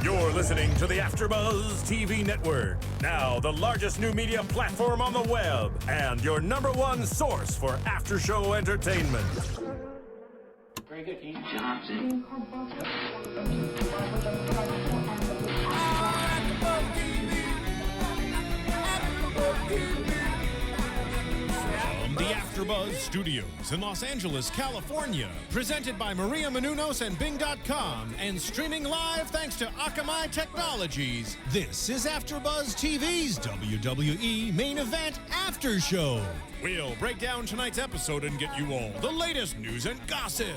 You're listening to the AfterBuzz TV network, now the largest new media platform on the web, and your #1 source for after-show entertainment. Very good, Heath. Johnson. From the AfterBuzz Studios in Los Angeles, California, presented by Maria Menounos and Bing.com, and streaming live thanks to Akamai Technologies, this is AfterBuzz TV's WWE Main Event After Show. We'll break down tonight's episode and get you all the latest news and gossip.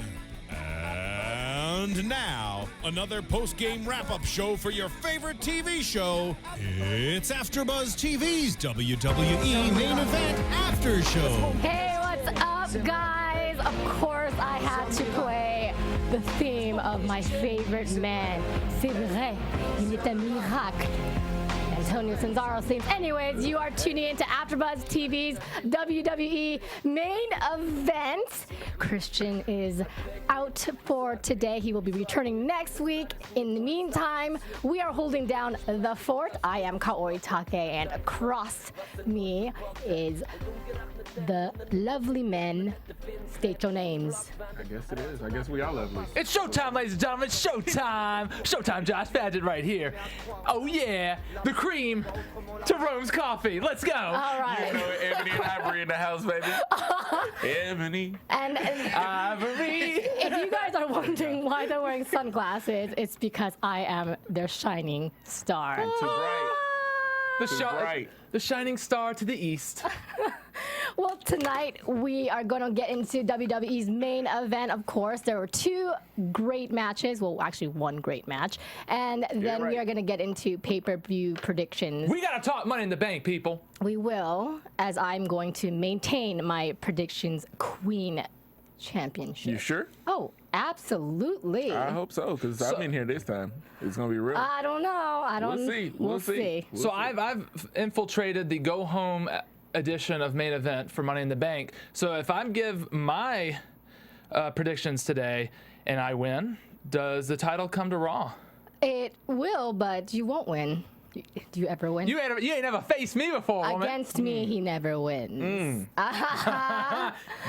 And now, another post-game wrap-up show for your favorite TV show. It's AfterBuzz TV's WWE Main Event After Show. Hey, what's up, guys? Of course, I had to play the theme of my favorite man. C'est vrai, il est un miracle. Antonio Cesaro theme. Anyways, you are tuning into AfterBuzz TV's WWE Main Event. Chirstian is out for today. He will be returning next week. In the meantime, we are holding down the fort. I am Kaori Takee, and across me is the lovely men. State your names. I guess it is. I guess we are lovely. It's showtime, ladies and gentlemen. Showtime. Showtime, Josh Padgett right here. Oh, yeah. The cream to Rhodes coffee. Let's go. All right. You know, Ebony and Ivory in the house, baby. Ebony. And Ivory. if you guys are wondering why they're wearing sunglasses, it's because I am their shining star. Too bright. The shining star to the east. Well, tonight we are going to get into WWE's main event, of course. There were two great matches. Well, actually, one great match. And then we are going to get into pay-per-view predictions. We got to talk Money in the Bank, people. We will, as I'm going to maintain my predictions queen championship. You sure? Oh, absolutely. I hope so, because I'm in here this time. It's going to be real. I don't know. We'll see. We'll see. So I've infiltrated the go-home edition of Main Event for Money in the Bank. So if I give my predictions today and I win, does the title come to Raw? It will, but you won't win. Do you ever win? You ain't never faced me before, woman. Against me, he never wins.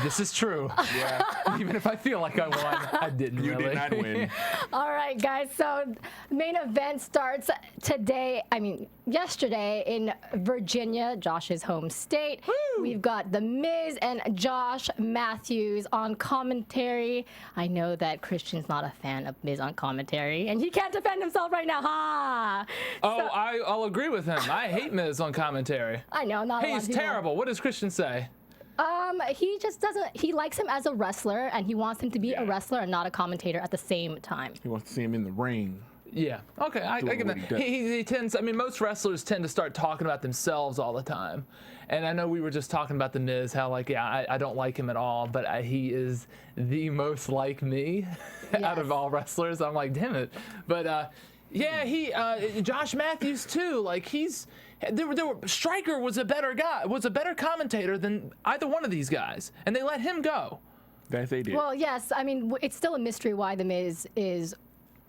This is true. Yeah. Even if I feel like I won, I didn't You really. did not win. All right, guys. So main event starts yesterday in Virginia, Josh's home state. Woo! We've got The Miz and Josh Matthews on commentary. I know that Christian's not a fan of Miz on commentary, and he can't defend himself right now. Ha! Oh, I'll agree with him. I hate Miz on commentary. I know, not a lot He's of people. terrible. What does Christian say? He just doesn't. He likes him as a wrestler, and he wants him to be a wrestler and not a commentator at the same time. He wants to see him in the ring. Yeah. Okay. I get what that. he does. He tends. I mean, most wrestlers tend to start talking about themselves all the time. And I know we were just talking about The Miz, how I don't like him at all, but he is the most like me out of all wrestlers. I'm like, damn it. But Josh Matthews too. Like Stryker was a better guy, was a better commentator than either one of these guys, and they let him go. That they did. Well, yes. I mean, it's still a mystery why The Miz is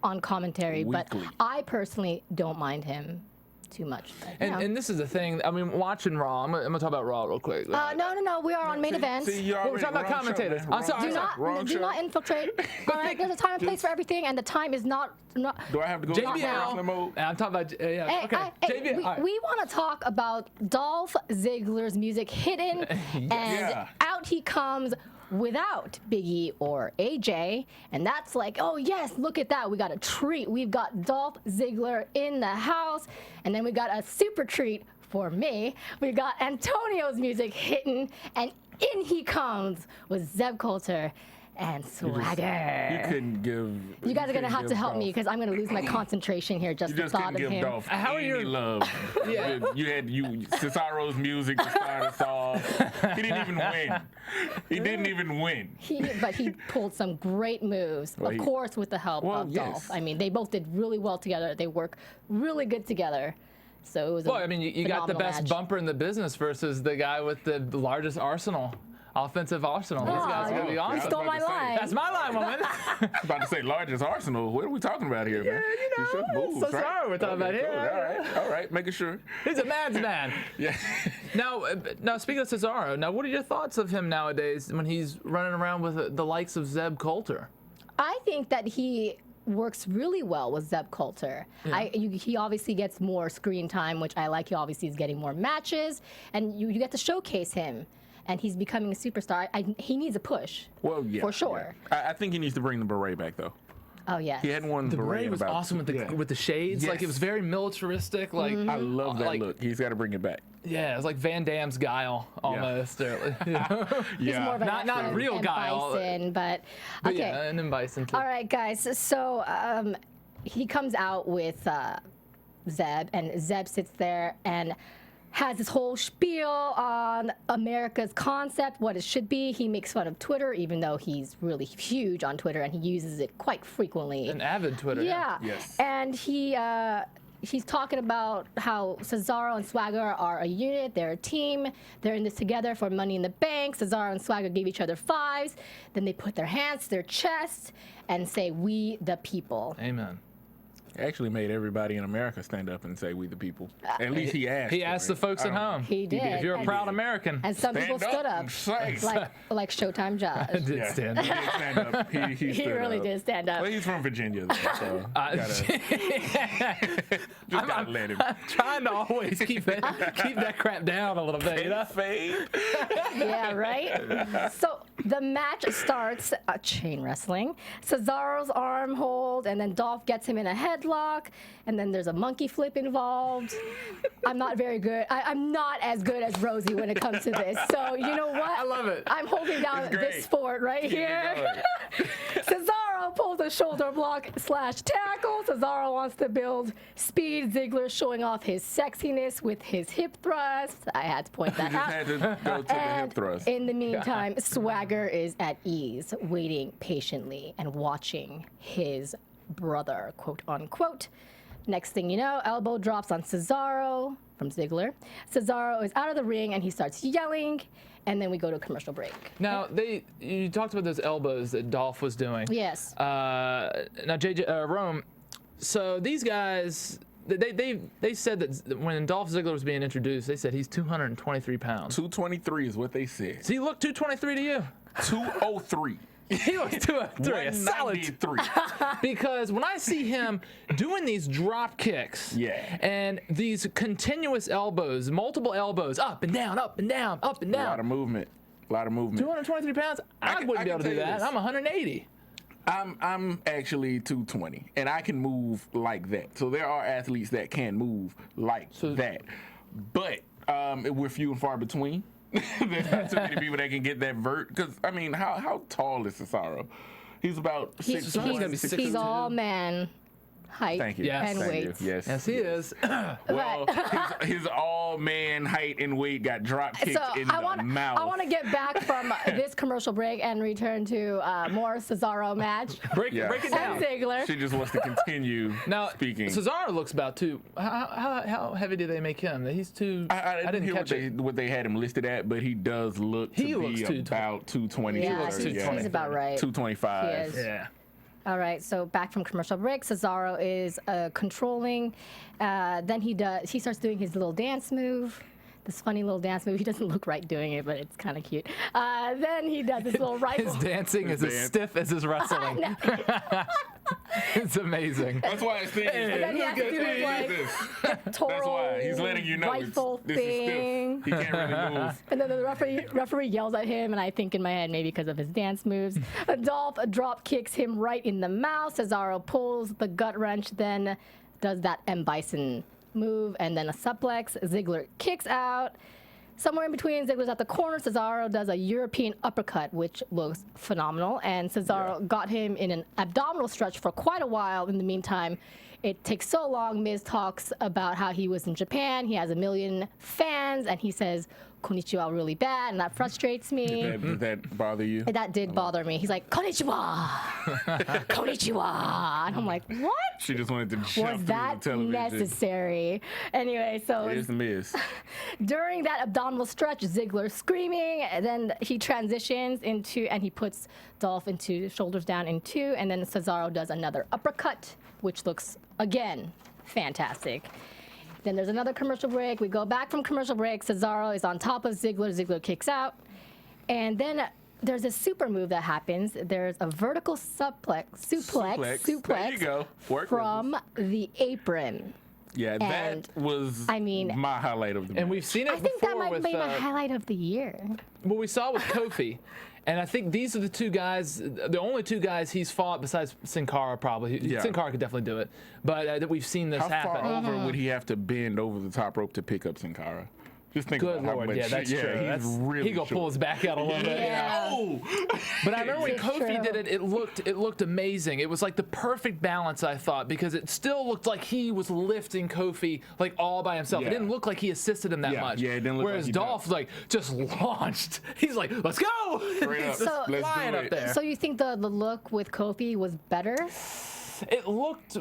on commentary, but I personally don't mind him too much. And this is the thing. I mean, watching Raw. I'm gonna talk about Raw real quick. No. We are on main event. See, We're talking about commentators. I'm sorry. Do not infiltrate. All right, there's a time and place for everything, and the time is not. Do I have to go JBL. to mode? I'm talking about JBL. We want to talk about Dolph Ziggler's music hidden, and out he comes without Big E or AJ, and that's like, oh yes, look at that, we got a treat. We've got Dolph Ziggler in the house, and then we got a super treat for me. We got Antonio's music hitting, and in he comes with Zeb Coulter and Swagger. You couldn't give. You guys are gonna have to help me because I'm gonna lose my concentration here just the thought of him. Dolph How are any your love? Yeah. You had Cesaro's music to start us off. He didn't even win. He didn't even win. But he pulled some great moves, of course, with the help of Dolph. I mean, they both did really well together. They work really good together. So it was. Well, I mean, you got the best match. bumper in the business versus the guy with the largest arsenal offensive arsenal. These guys are going to be You awesome. stole my about to say. line. That's my line, woman. I was about to say largest arsenal. What are we talking about here, man? you should move, so sorry we're talking about Okay, here. cool. All right, making sure. He's a man's man. Yeah. Now speaking of Cesaro, now what are your thoughts of him nowadays when he's running around with the likes of Zeb Coulter? I think that he works really well with Zeb Coulter. He obviously gets more screen time, which I like. He obviously is getting more matches, and you get to showcase him. And he's becoming a superstar. He needs a push. Well, yeah. For sure. Yeah. I think he needs to bring the beret back, though. Oh, yes. He hadn't worn The beret beret in was about awesome with the shades. Yes. Like it was very militaristic. Like I love that like- look. He's got to bring it back. yeah, it was like Van Damme's Guile almost. He's more of an Not F real and Guile. Bison, but But okay. yeah, and then Bison too. All right, guys. So he comes out with Zeb, and Zeb sits there and has this whole spiel on America's concept, what it should be. He makes fun of Twitter, even though he's really huge on Twitter, and he uses it quite frequently. An avid Twitter. Yeah. Yes. And he's talking about how Cesaro and Swagger are a unit, they're a team, they're in this together for Money in the Bank. Cesaro and Swagger gave each other fives. Then they put their hands to their chest and say, "We the people." Amen. Actually made everybody in America stand up and say, "We the people." At least he asked. He for asked it. the folks I at don't know. home. He did. If you're a And- proud American. And some Stand people stood up, and say. like Showtime Josh. did Yeah, stand he did stand up. He He stood really up. did stand up. Well, he's from Virginia, though, so just gotta let him. I'm trying to always keep that crap down a little bit, you know? Fade. Yeah, right? So the match starts chain wrestling. Cesaro's arm hold, and then Dolph gets him in a headlock, and then there's a monkey flip involved. I'm not very good. I'm not as good as Rosie when it comes to this. So you know what? I love it. I'm holding down It's great. this fort right here. Cesaro pulls a shoulder block / tackle. Cesaro wants to build speed. Ziggler showing off his sexiness with his hip thrust. I had to point that Just out. had to go to the And hip thrust. in the meantime, Swagger is at ease, waiting patiently and watching his brother, quote unquote. Next thing you know, elbow drops on Cesaro from Ziggler. Cesaro is out of the ring and he starts yelling, and then we go to a commercial break. Now, you talked about those elbows that Dolph was doing. Yes. Now, Rome, so these guys, they said that when Dolph Ziggler was being introduced, they said he's 223 pounds. 223 is what they said. Does he look 223 to you? 203. He looks 203, a solid 193. because when I see him doing these drop kicks and these continuous elbows, multiple elbows, up and down, up and down, up and A lot down. of movement. 223 pounds? I wouldn't be able to do that. I'm 180. I'm actually 220, and I can move like that. So there are athletes that can move like that. But we're few and far between. There's not too many people that can get that vert. Because, I mean, how tall is Cesaro? He's about 6'1", He's all man height Thank you. Yes. and Thank weight. you. Yes. Yes, he is. Well, his all-man height and weight got drop kicked So in I the want mouth. to get back from this commercial break and return to more Cesaro match. Break it And down. Ziggler. She just wants to continue Now, speaking. Cesaro looks about two. How heavy do they make him? He's too. I didn't hear catch it. what they had him listed at, but he does look to He looks be 220. about 220. Yeah, looks he's, 220. he's about right. 225. He is. Yeah. All right, so back from commercial break, Cesaro is controlling. Then he starts doing his little dance move, this funny little dance move. He doesn't look right doing it, but it's kind of cute. Then he does this little rifle. His dancing is as dance. stiff as his wrestling. It's amazing. That's why his thing is then he has to do his, like, pectoral That's why he's letting you know rifle this is thing. stiff. He can't really move. And then the referee yells at him, and I think in my head maybe because of his dance moves. Dolph drop kicks him right in the mouth. Cesaro pulls the gut wrench, then does that M. Bison move, and then a suplex. Ziggler kicks out. Somewhere in between, Ziggler's at the corner. Cesaro does a European uppercut, which looks phenomenal. And Cesaro got him in an abdominal stretch for quite a while. In the meantime, it takes so long. Miz talks about how he was in Japan. He has 1 million fans. And he says, konnichiwa really bad, and that frustrates me. Did that bother you? That did bother me. He's like, konnichiwa, konnichiwa. And I'm like, what? She just wanted to jump Was through that the television. necessary? Anyway, so It's the Miz. during that abdominal stretch, Ziggler screaming, and then he transitions into, and he puts Dolph into shoulders down in 2, and then Cesaro does another uppercut, which looks, again, fantastic. Then there's another commercial break. We go back from commercial break. Cesaro is on top of Ziggler. Ziggler kicks out. And then there's a super move that happens. There's a vertical suplex There you go. Work from the apron. Yeah, and, that was I mean, my highlight of the match. And we've seen it I think before that might with be my highlight of the year. what we saw with Kofi. And I think these are the two guys, the only two guys he's fought besides Sin Cara, probably. Yeah. Sin Cara could definitely do it. But that we've seen this How happen. far over would he have to bend over the top rope to pick up Sin Cara? Just think Good about how Lord, much. yeah, that's true. He's really he gonna short. pull his back out a little bit. Yeah. Oh! But I remember when It's Kofi true. did it, it looked amazing. It was like the perfect balance, I thought, because it still looked like he was lifting Kofi like all by himself. Yeah. It didn't look like he assisted him that Yeah, much. yeah, it didn't look Whereas like he Dolph like just launched. He's like, let's go! Straight up. He's just So- Let's flying do up it. there. So you think the look with Kofi was better? It looked.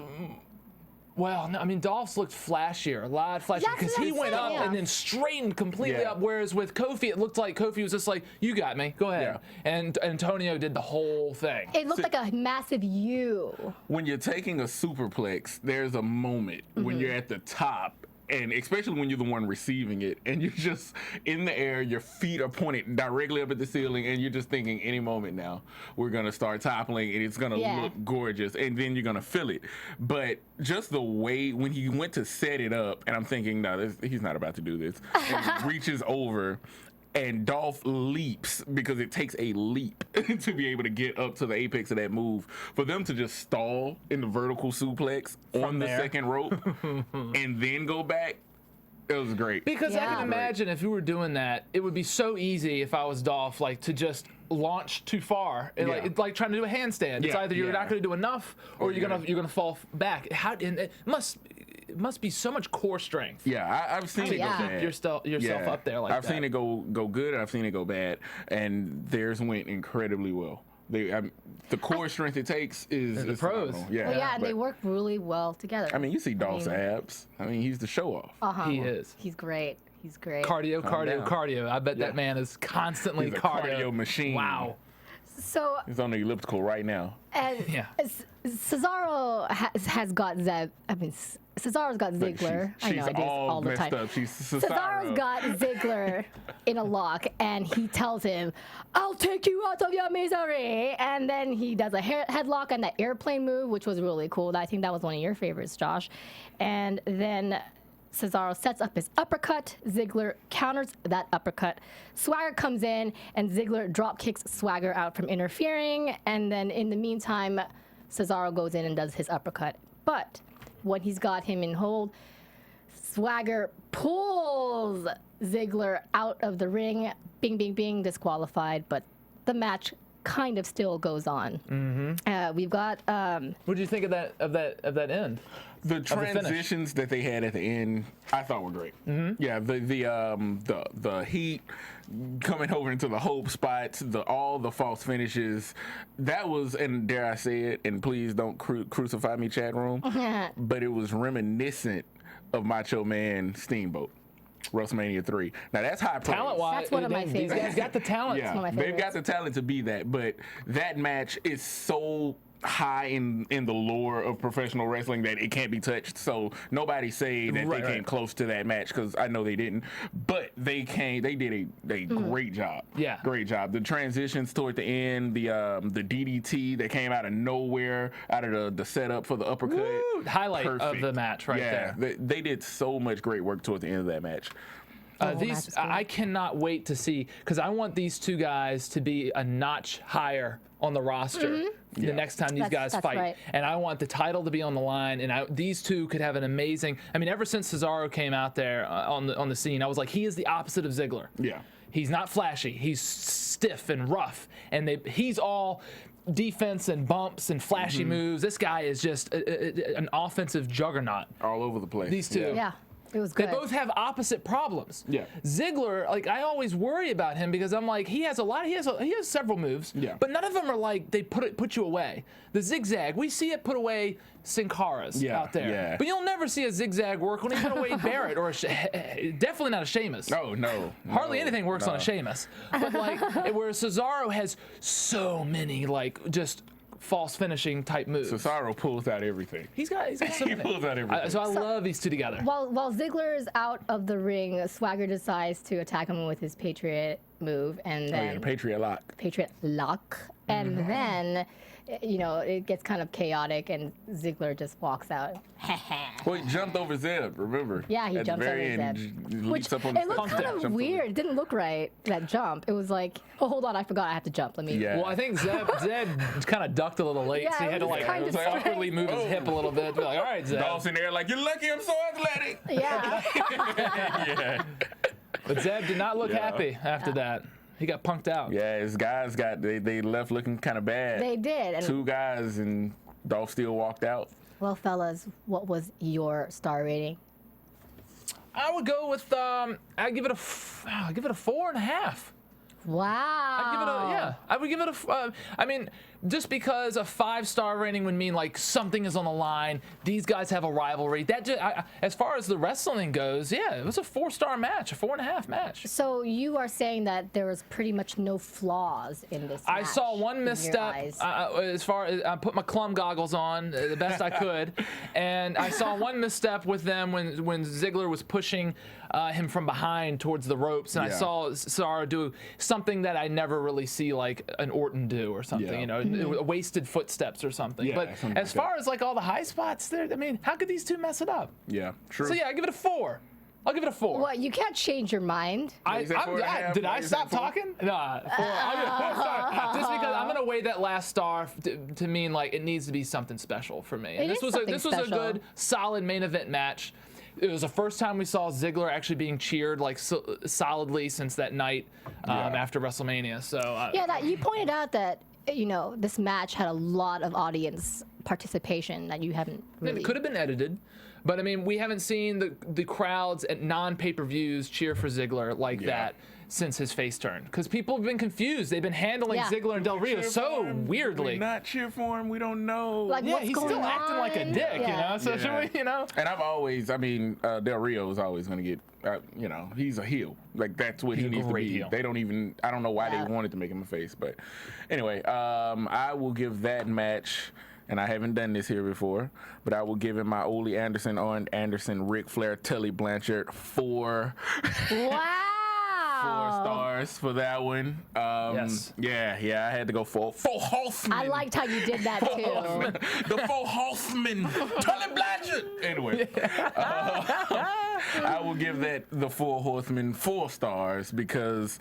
Well, no, I mean, Dolph's looked flashier, a lot flashier, That's because what he I'm went saying, up yeah. and then straightened completely Yeah. up. Whereas with Kofi, it looked like Kofi was just like, "You got me, go ahead." And Antonio did the whole thing. It looked like a massive U. When you're taking a superplex, there's a moment when you're at the top, and especially when you're the one receiving it, and you're just in the air, your feet are pointed directly up at the ceiling, and you're just thinking, any moment now, we're gonna start toppling, and it's gonna Yeah. look gorgeous, and then you're gonna feel it. But just the way when he went to set it up, and I'm thinking, no, he's not about to do this, and he reaches over. And Dolph leaps because it takes a leap to be able to get up to the apex of that move. For them to just stall in the vertical suplex on the there. second rope and then go back, it was great. Because I Yeah. can imagine if you were doing that, it would be so easy if I was Dolph, like to just launch too far. Yeah. It's like trying to do a handstand. It's Yeah, either you're yeah. not going to do enough, or you're gonna fall back. And it must be so much core strength. Yeah, I've seen it yeah. go bad. Yourself up there like I've that. seen it go good, and I've seen it go bad, and theirs went incredibly well. The core strength it takes is the pros. phenomenal. Yeah, Well, yeah, and they but, work really well together. I mean, you see Dolph's mean- abs. I mean, he's the show off. He is. He's great. He's great. Cardio. down. I bet Yeah. that man is constantly He's a cardio machine. Wow. So, He's on the elliptical right now. and Yeah. Cesaro has got Zev. I mean, Cesaro's got Like, Ziggler. I she's know I do this all the messed time. up. She's Cesaro's Cesaro. got Ziggler in a lock, and he tells him, "I'll take you out of your misery." And then he does a headlock and that airplane move, which was really cool. I think that was one of your favorites, Josh. And then Cesaro sets up his uppercut. Ziggler counters that uppercut. Swagger comes in, and Ziggler drop kicks Swagger out from interfering. And then in the meantime, Cesaro goes in and does his uppercut. But when he's got him in hold, Swagger pulls Ziggler out of the ring. Bing, bing, bing, disqualified. But the match kind of still goes on. We've got What did you think of that end? The finish. transitions that they had at the end, I thought were great. Yeah, the Heat coming over into the hope spots, all the false finishes. That was, and dare I say it, and please don't crucify me, chat room, but it was reminiscent of Macho Man Steamboat. WrestleMania 3. Now that's high praise. Talent-wise, That's one of my these guys favorites. got the talent. Yeah, one of my they've got favorites. the talent to be that, but that match is so high in the lore of professional wrestling that it can't be touched. So nobody say that Right, they came right. close to that match, because I know they didn't. But they did a great job. Yeah. Great job. The transitions toward the end, the DDT that came out of nowhere, out of the setup for the uppercut. Woo! Highlight of Perfect. the match right yeah, there. They did so much great work toward the end of that match. whole match was good. I cannot wait to see, because I want these two guys to be a notch higher on the roster the next time these guys That's fight. right. And I want the title to be on the line, and these two could have an amazing. I mean, ever since Cesaro came out there on the scene, I was like, he is the opposite of Ziggler. Yeah. He's not flashy. He's stiff and rough, and he's all defense and bumps and flashy moves. This guy is just an offensive juggernaut. All over the place. These two. Yeah. It was They good. both have opposite problems. Yeah. Ziggler, like I always worry about him because I'm like he has several moves, Yeah. but none of them are like they put you away. The zigzag, we see it put away Sin Cara's out there, yeah. but you'll never see a zigzag work when he put away Barrett or definitely not a Sheamus. No. Hardly anything works on a Sheamus, but like where Cesaro has so many like just false finishing type moves. Cesaro pulls out everything. He's got so He many. pulls out everything. So I love these two together. While Ziggler is out of the ring, Swagger decides to attack him with his Patriot move, and then the Patriot lock. Patriot lock, and then it gets kind of chaotic, and Ziggler just walks out. Well, he jumped over Zeb, remember? Yeah, he At jumped the very over end, Zeb. he Which leaps up on the it looked stage, kind jumps of over. weird. It didn't look right, that jump. It was like, oh, hold on, I forgot I have to jump. Let me. Yeah. Well, I think Zeb kind of ducked a little late, Yeah, so he it had to was like kind of awkwardly move his Oh. hip a little bit. Be like, all right, Zeb. Dolph's in there like, you're lucky I'm so athletic. Yeah. Yeah. But Zeb did not look Yeah. happy after that. He got punked out. Yeah, his guys they left looking kind of bad. They did. And, Two guys and Dolph still walked out. well, fellas, what was your star rating? I would go with I'd give it a 4.5. Wow. I would give it a. I mean, just because a 5-star rating would mean like something is on the line. These guys have a rivalry. That just, as far as the wrestling goes, yeah, it was a 4-star match, a 4.5 match. So you are saying that there was pretty much no flaws in this I match saw one in your misstep eyes? as far as I put my Clum goggles on the best I could, and I saw one misstep with them when Ziggler was pushing him from behind towards the ropes, and I Yeah. saw Cesaro do something that I never really see like an Orton do or something, Yeah. you know, wasted footsteps or something. Yeah, But something as like far as like all the high spots there, I mean, how could these two mess it up? Yeah, true. So yeah, I give it a 4. I'll give it a 4. What, you can't change your mind. You said 4.5? Did I You said stop 4? talking? Nah, 4. I'll give it a 4 star. Just because I'm gonna weigh that last star to mean like it needs to be something special for me. And It this is was something this was a special. good, solid main event match. It was the first time we saw Ziggler actually being cheered like solidly since that night after WrestleMania. So Yeah, that you pointed out that this match had a lot of audience participation that you haven't really. it could have been edited. But I mean, we haven't seen the crowds at non-pay-per-views cheer for Ziggler like that since his face turn. Because people have been confused. They've been handling Yeah. Ziggler and Del Rio Cheer so for him. weirdly. We not cheer for him. We don't know. Like, Yeah, what's he's going still acting like a on? dick, you Yeah. know? So Yeah. should we, And I've always, Del Rio is always going to get, he's a heel. Like, that's what He's he a needs to great be. heel. They don't even, I don't know why Yeah. they wanted to make him a face. But anyway, I will give that match, and I haven't done this here before, but I will give it my Ole Anderson, Owen Anderson, Ric Flair, Tully Blanchard 4 Wow. stars for that one. Yes. Yeah, I had to go 4 horsemen. I liked how you did that too. The 4 horsemen. Tully Blanchard. Anyway, I will give that the 4 horsemen 4 stars because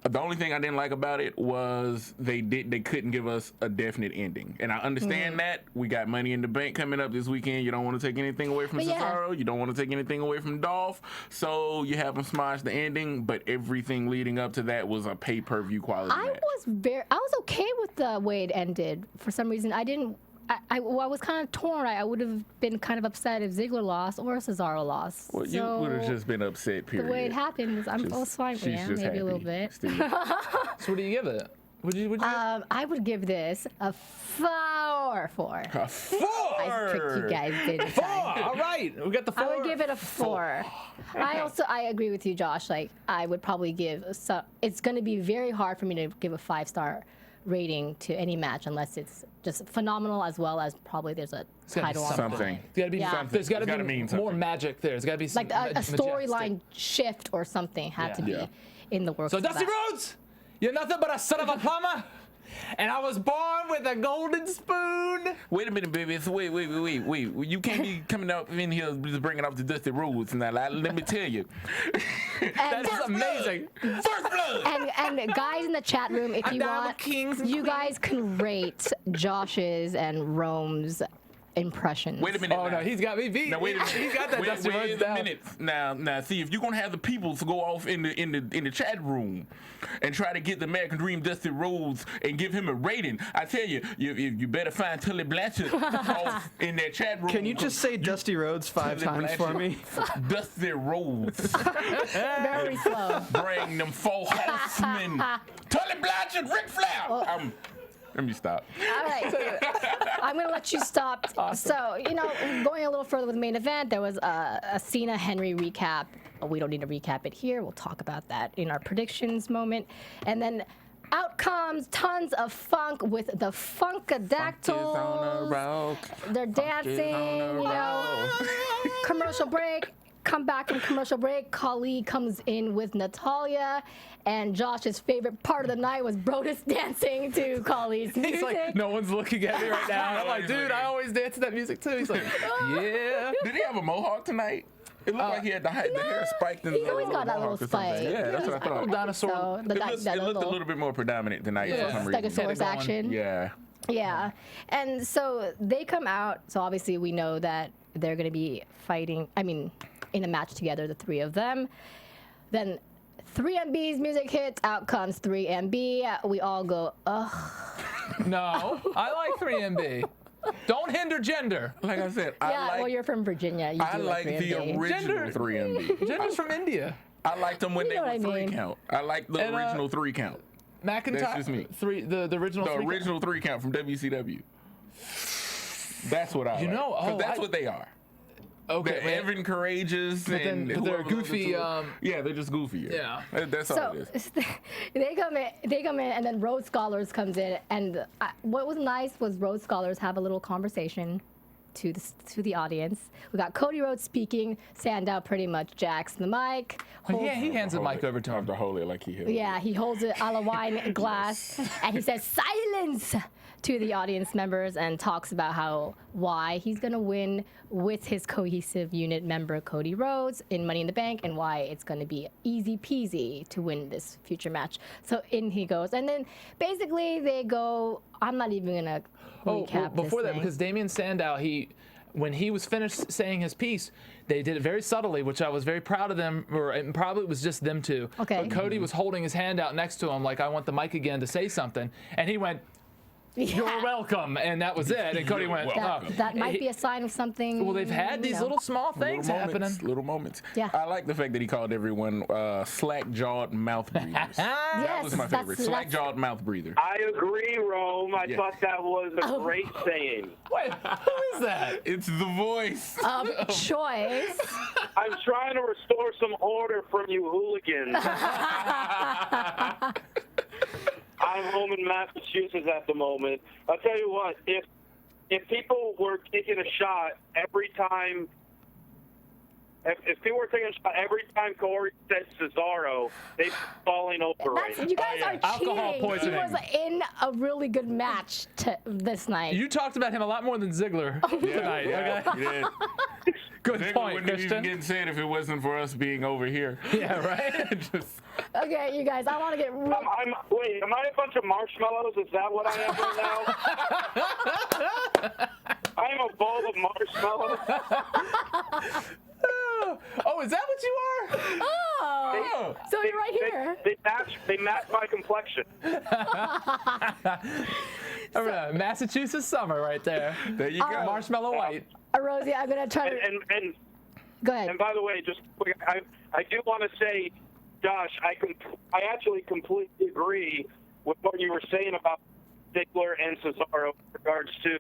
the only thing I didn't like about it was they couldn't give us a definite ending. And I understand that. We got Money in the Bank coming up this weekend. You don't want to take anything away from But yeah. Cesaro. You don't want to take anything away from Dolph. So you have them smash the ending, but everything leading up to that was a pay-per-view quality match. I was okay with the way it ended. For some reason, I was kind of torn. I would have been kind of upset if Ziggler lost or Cesaro lost. Well, you So would have just been upset, the period. way it happened was I was fine with She's it. just Maybe happy. a little bit. Steve. So what do you give it? Would you I would give this a 4. 4. A 4. I tricked you guys, didn't 4. I? All right, we got the 4. I would give it a 4. I agree with you, Josh. Like, I would probably give. It's going to be very hard for me to give a 5-star rating to any match unless it's just phenomenal, as well as probably there's a gotta be title on the something. line. Something. There's got to be Yeah. something. There's got to It's gotta be mean more something. magic there. There's got to be Like a majestic. storyline shift or something had to be Yeah. in the works. So for Dusty that. Rhodes, you're nothing but a son of a plumber, and I was born with a golden spoon. Wait a minute, baby. Wait. You can't be coming up in here just bringing up the Dusty Rhodes now. Let me tell you. That is amazing. First blood. And guys in the chat room, if you down want, with kings and you guys can rate Josh's and Rome's impressions. Wait a minute. Oh now. no, he's got me beat. Now wait a minute. He's got that Dusty Rhodes wait a down. minute. Now, see if you're gonna have the people to go off in the chat room and try to get the American Dream Dusty Rhodes and give him a rating, I tell you, you better find Tully Blanchard off in that chat room. Can you just say Dusty Rhodes 5 times for me? Dusty Rhodes. Very slow. Bring them 4 horsemen. Tully Blanchard, Ric Flair. Let me stop. All right. I'm going to let you stop. Awesome. So, going a little further with the main event, there was a Cena-Henry recap. We don't need to recap it here. We'll talk about that in our predictions moment. And then out comes tons of funk with the Funkadactyls. They're dancing, Commercial break. Come back from commercial break. Khali comes in with Natalya, and Josh's favorite part of the night was Brodus dancing to Khali's music. He's like, no one's looking at me right now. And I'm like, dude, I always dance to that music too. He's like, yeah. Did he have a mohawk tonight? It looked like he had the hair spiked in the He's always got that little mohawk or something. spike. Yeah, that's what I thought. Little dinosaur. So It looked a little bit more predominant tonight for some reason. Stegosaurus action. Yeah. Yeah. And so they come out. So obviously we know that they're going to be fighting, in a match together, the 3 of them. Then 3MB's music hits. Out comes 3MB. We all go, ugh. No, I like 3MB. Don't hinder gender. Like I said, Well, you're from Virginia. You I do like the 3MB. original 3MB. Gender's from India. I liked them when You they know were what I 3 mean. count. I like the original 3 count. McIntyre. That's just me. The original. The 3 count. original 3 count from WCW. That's what I like. 'Cause that's what they are. Okay. They're Evan Courageous But and they're whoever those goofy. other 2 yeah, they're just goofier. Yeah. That's all So it is. they come in, and then Rhodes Scholars comes in, and what was nice was Rhodes Scholars have a little conversation to the audience. We got Cody Rhodes speaking. Sandow pretty much jacks the mic. Yeah, he hands the mic over to him. To hold it like he held. Yeah, he holds it a la wine glass, and he says silence to the audience members and talks about why he's gonna win with his cohesive unit member Cody Rhodes in Money in the Bank, and why it's gonna be easy peasy to win this future match. So in he goes, and then basically they go. I'm not even gonna recap before this that, thing. because Damian Sandow, when he was finished saying his piece, they did it very subtly, which I was very proud of them, and probably it was just them two. Okay. But Cody was holding his hand out next to him, like, I want the mic again to say something. And he went, you're welcome. And that was it. And Cody went, that might be a sign of something. well, they've had these little small things happening. Little moments. Yeah. I like the fact that he called everyone slack-jawed mouth breathers. That was my favorite. Slack-jawed mouth breather. I agree, Rome. I Yeah. thought that was a great saying. Wait, who is that? It's the voice. Choice. I'm trying to restore some order from you hooligans. I'm home in Massachusetts at the moment. I'll tell you what, if people were taking a shot every time, if people were taking a shot every time Corey said Cesaro, they'd be falling over right now. You guys are Alcohol cheating. poisoning. He was in a really good match this night. You talked about him a lot more than Ziggler tonight. Yeah, Okay? he did. Good Ziggler point, wouldn't have even Christian. getting said if it wasn't for us being over here. Yeah, right? Just, Okay, you guys, I want to get real. Wait, am I a bunch of marshmallows? Is that what I am right now? I am a bowl of marshmallows. Oh, is that what you are? Oh, so you're right here. They match my complexion. Massachusetts summer right there. there you go. Marshmallow white. Rosie, I'm going to try to. And Go ahead. And by the way, just quick, I do want to say, Josh, I actually completely agree with what you were saying about Ziggler and Cesaro in regards to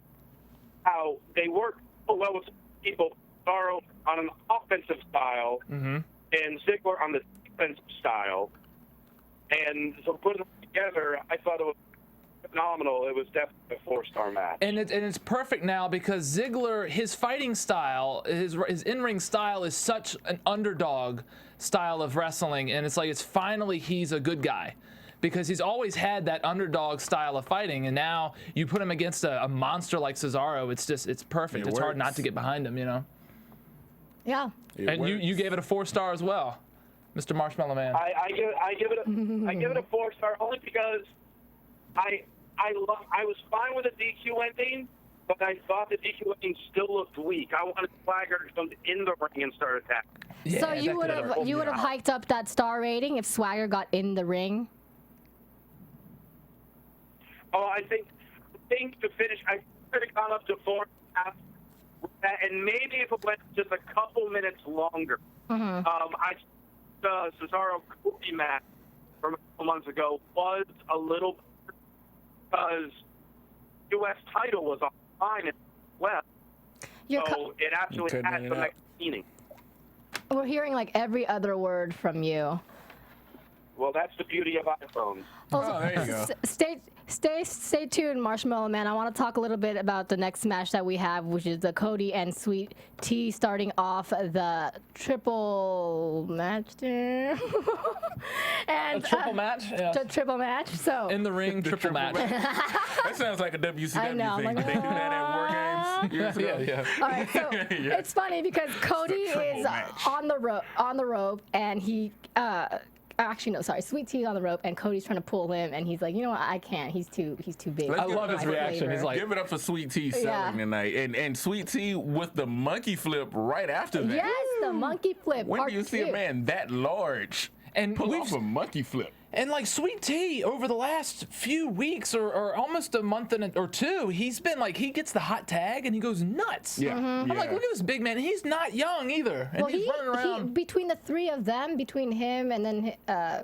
how they work so well with people. Cesaro on an offensive style and Ziggler on the defensive style. And so putting them together, I thought it was phenomenal. It was definitely a 4-star match. And it's perfect now because Ziggler, his fighting style, his in-ring style is such an underdog style of wrestling, and it's finally he's a good guy. Because he's always had that underdog style of fighting, and now you put him against a monster like Cesaro, it's perfect. It's hard not to get behind him, you know. Yeah. And you gave it a 4-star as well, Mr. Marshmallow Man. I give it a 4-star only because I was fine with the DQ ending, but I thought that DQ Lane still looked weak. I wanted Swagger to come in the ring and start attacking. Yeah, So you would have hiked up that star rating if Swagger got in the ring? Oh, I think to finish, I could have gone up to 4.5, and maybe if it went just a couple minutes longer. The Cesaro Khali match from a couple months ago was a little because U.S. title was on the line as well. So it actually had some extra meaning. We're hearing like every other word from you. Well, that's the beauty of iPhones. Oh, there you go. Stay tuned, Marshmallow Man. I want to talk a little bit about the next match that we have, which is the Cody and Sweet Tea starting off the triple match there. And triple match? Yeah. Triple match. So In the ring, triple match. That sounds like a WCW I know, thing. like, Did they do that at War Games years ago? Yeah. all right, so it's funny because Cody is match. on the rope, and he actually no, sorry, Sweet Tea's on the rope, and Cody's trying to pull him, and he's like, you know what, I can't. He's too big. Let's I love his My reaction. flavor. He's like, Give it up for Sweet Tea selling Yeah. tonight. And Sweet Tea with the monkey flip right after that. Yes, the monkey flip. When part do you see a two. man that large And pull we've- off a monkey flip? And like Sweet Tea, over the last few weeks or almost a month or two, he's been like, he gets the hot tag and he goes nuts. Yeah. Mm-hmm. I'm like, look at this big man. He's not young either. And Well, he's running around. between the three of them, between him and then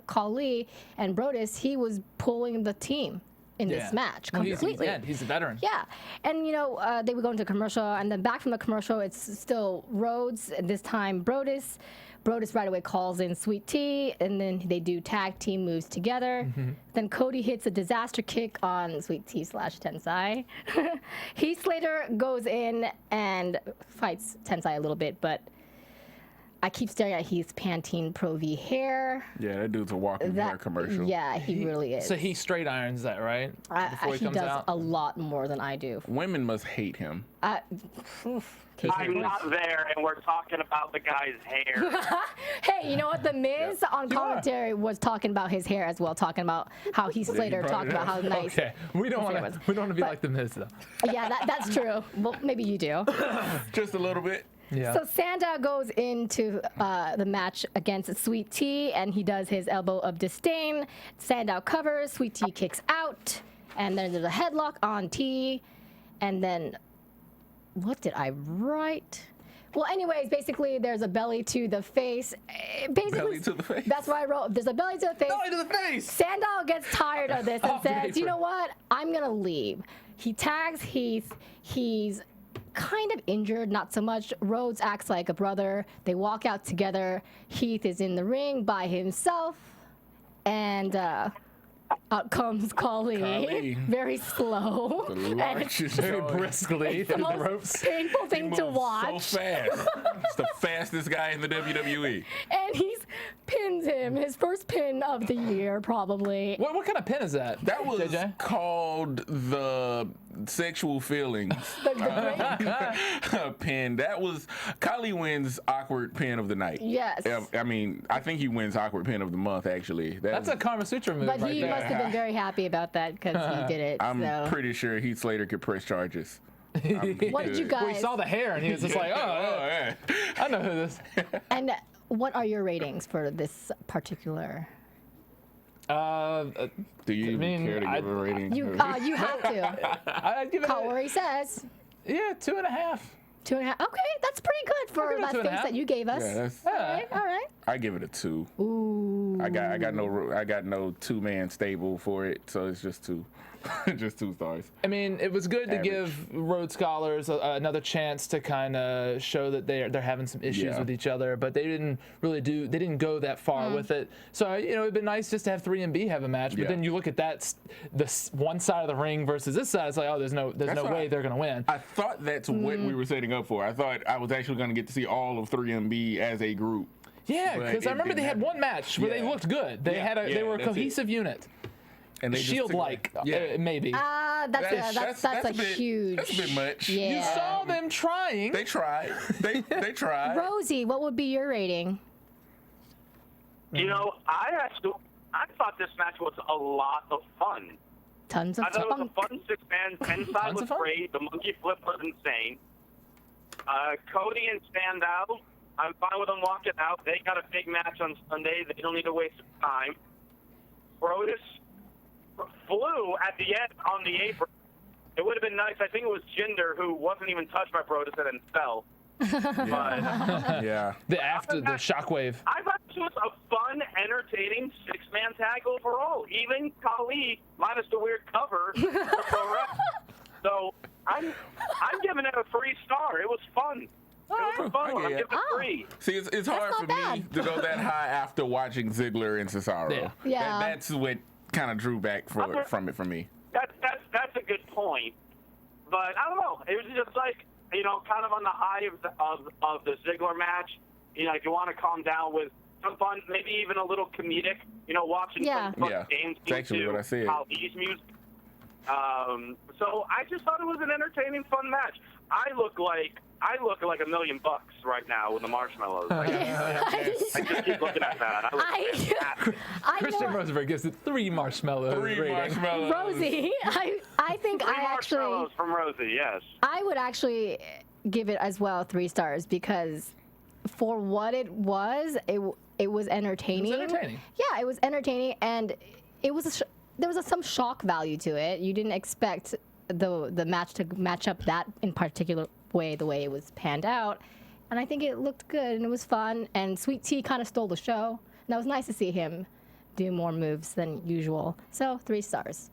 Khali and Brodus, he was pulling the team in this match Well, completely. he's a veteran. Yeah, and they would go into commercial, and then back from the commercial, it's still Rhodes, and this time Brodus. Brodus right away calls in Sweet Tea, and then they do tag team moves together. Then Cody hits a disaster kick on Sweet Tea / Tensai. Heath Slater goes in and fights Tensai a little bit, but I keep staring at Heath's Pantene Pro V hair. Yeah, that dude's a walking hair commercial. Yeah, he really is. So he straight irons that, right? Before he comes does out. a lot more than I do. Women must hate him. I'm not there, and we're talking about the guy's hair. Hey, you know what? The Miz on commentary was talking about his hair as well, talking about how Heath Slater brought talked it about how up. nice. Okay, we don't his hair want was. to be But- like the Miz though. Yeah, that's true. Well, maybe you do. Just a little bit. Yeah. So Sandow goes into the match against Sweet Tea, and he does his elbow of disdain. Sandow covers, Sweet Tea kicks out, and then there's a headlock on Tea, and then what did I write? Well, anyways, basically there's a belly to the face. Basically, Belly to the face. That's what I wrote. There's a belly to the face. Belly to the face. Sandow gets tired of this and Off the says, you apron. know what? I'm going to leave. He tags Heath. He's kind of injured, not so much. Rhodes acts like a brother. They walk out together. Heath is in the ring by himself. And out comes Khali. Khali. Very slow. The And largest it's Very dog. briskly the through the most ropes. painful thing He to moves watch. so fast. It's the fastest guy in the WWE. And he's pins him. His first pin of the year, probably. What kind of pin is that? That was JJ? called the sexual feelings The great, pin. That was Khali wins awkward pin of the night. Yes. I mean, I think he wins awkward pin of the month. Actually, That's a Kama Sutra move but right he there. must have been very happy about that because he did it. I'm so. pretty sure Heath Slater could press charges. What did you guys? Well, he saw the hair and he was just like, oh, yeah. I know who this. And what are your ratings for this particular? Do you even mean, care to give a rating? You have to. I'd give it Kaori says 2.5. 2.5. Okay, that's pretty good for give it a that 2.5. face that you gave us. Yeah, that's, All right, all right. I give it a 2. Ooh. I got no 2-man stable for it, so it's just 2. Just 2 stars. I mean, it was good to Average. give Rhodes Scholars another chance to kind of show that they're having some issues Yeah. with each other, but they didn't really they didn't go that far with it. So it'd been nice just to have 3MB have a match. But Yeah. then you look at one side of the ring versus this side. It's like, oh, there's no what way they're gonna win. I thought that's what we were setting up for. I thought I was actually going to get to see all of 3MB as a group. Yeah, But because I it remember they didn't had happen. one match where they Yeah. looked good. They Yeah, they were a that's it. cohesive unit. And they just Shield-like, took it. maybe. That's a huge. That's a bit much. Yeah. You saw them trying. They tried. They tried. Rosie, what would be your rating? You know, I thought this match was a lot of fun. Tons of I thought it was funk. a fun six-man. Tensai Tons was of fun. great. The monkey flip was insane. Cody and Sandow, I'm fine with them walking out. They got a big match on Sunday. They don't need to waste time. Brodus flew at the end on the apron. It would have been nice. I think it was Jinder who wasn't even touched by Brodus and then fell. Yeah. The shockwave. I thought this was a fun, entertaining six-man tag overall. Even Khali, minus the weird cover. So I'm giving it a 3-star. It was fun. It was fun. I'm giving it 3. See, it's hard for not me bad. to go that high after watching Ziggler and Cesaro. Yeah. That's what kind of drew back from it for me. That's a good point. But I don't know. It was just like, kind of on the high of the Ziggler match. If you want to calm down with some fun, maybe even a little comedic, watching some fun games. That's actually what I said. Khali's music. So I just thought it was an entertaining, fun match. I look like $1 million right now with the marshmallows. I just keep looking at that. Chirstian Rosenberg gives it 3 marshmallows. 3 rating. marshmallows. Rosie, I think 3 I actually, marshmallows from Rosie, yes. I would actually give it as well 3 stars because for what it was entertaining. It was entertaining. Yeah, it was entertaining, and it was there was some shock value to it. You didn't expect the match to match up that in particular way, the way it was panned out, and I think it looked good and it was fun. And Sweet Tea kind of stole the show, and it was nice to see him do more moves than usual. So 3 stars.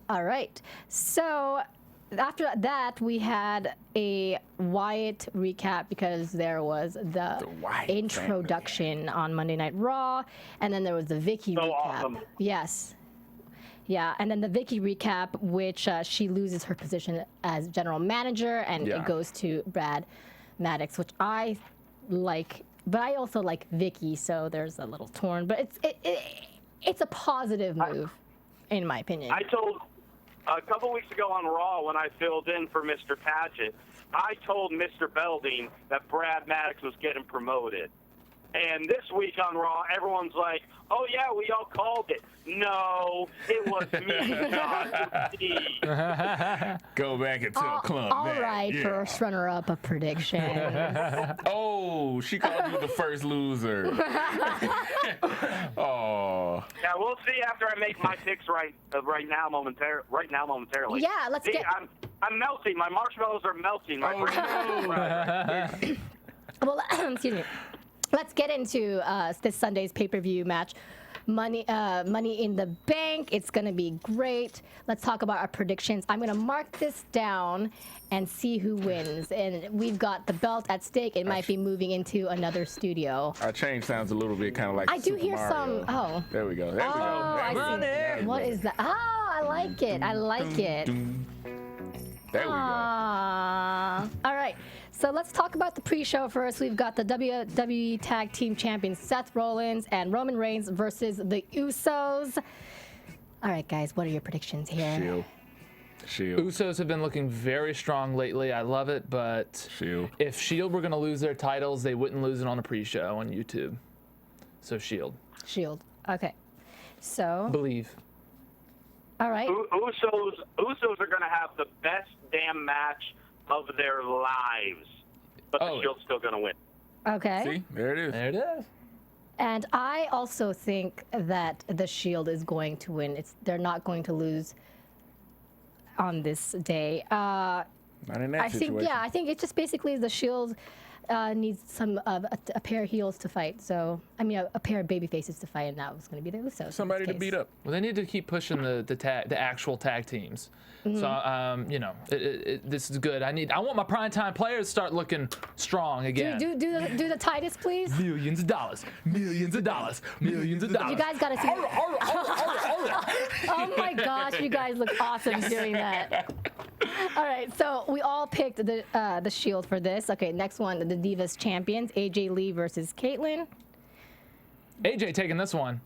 All right. So after that, we had a Wyatt recap because there was the Wyatt introduction on Monday Night Raw, and then there was the Vicky recap. Awesome. Yes. Yeah, and then the Vicky recap, which she loses her position as general manager, and it goes to Brad Maddox, which I like, but I also like Vicky, so there's a little torn. But it's a positive move, in my opinion. I told a couple weeks ago on Raw when I filled in for Mr. Padgett, I told Mr. Belding that Brad Maddox was getting promoted. And this week on Raw, everyone's like, oh, yeah, we all called it. No, it was me, not Steve. Go back and tell Clump. All right, first runner-up of predictions. Oh, she called you the first loser. Oh. Yeah, we'll see after I make my picks right now momentarily. Yeah, let's see, get. I'm melting. My marshmallows are melting. My brain Well, excuse me. Let's get into this Sunday's pay-per-view match. Money in the Bank. It's going to be great. Let's talk about our predictions. I'm going to mark this down and see who wins. And we've got the belt at stake. It might be moving into another studio. Our change sounds a little bit kind of like I do Super hear Mario. some. Oh. There we go. There we go. I see. What is that? Oh, I like it. I like it. There we go. All right. So let's talk about the pre-show first. We've got the WWE Tag Team Champions Seth Rollins and Roman Reigns versus the Usos. All right, guys, what are your predictions here? Shield. Usos have been looking very strong lately. I love it, but Shield. if Shield were going to lose their titles, they wouldn't lose it on a pre-show on YouTube. So Shield. Shield. Okay. So. Believe. All right. Usos are going to have the best damn match of their lives, but the Shield's still going to win. Okay. See, there it is. There it is. And I also think that the Shield is going to win. They're not going to lose on this day. Not in that situation. I think it's just basically the Shield needs some a pair of heels to fight. So I mean, a pair of baby faces to fight, and that was going to be the Usos. Somebody to beat up. Well, they need to keep pushing the actual tag teams. So this is good. I want my primetime players to start looking strong again. Do the Titus, please. Millions of dollars, millions of dollars, millions of dollars. You guys got to see. Oh my gosh, you guys look awesome doing that. All right, so we all picked the Shield for this. Okay, next one, the Divas Champions, AJ Lee versus Caitlyn. AJ taking this one.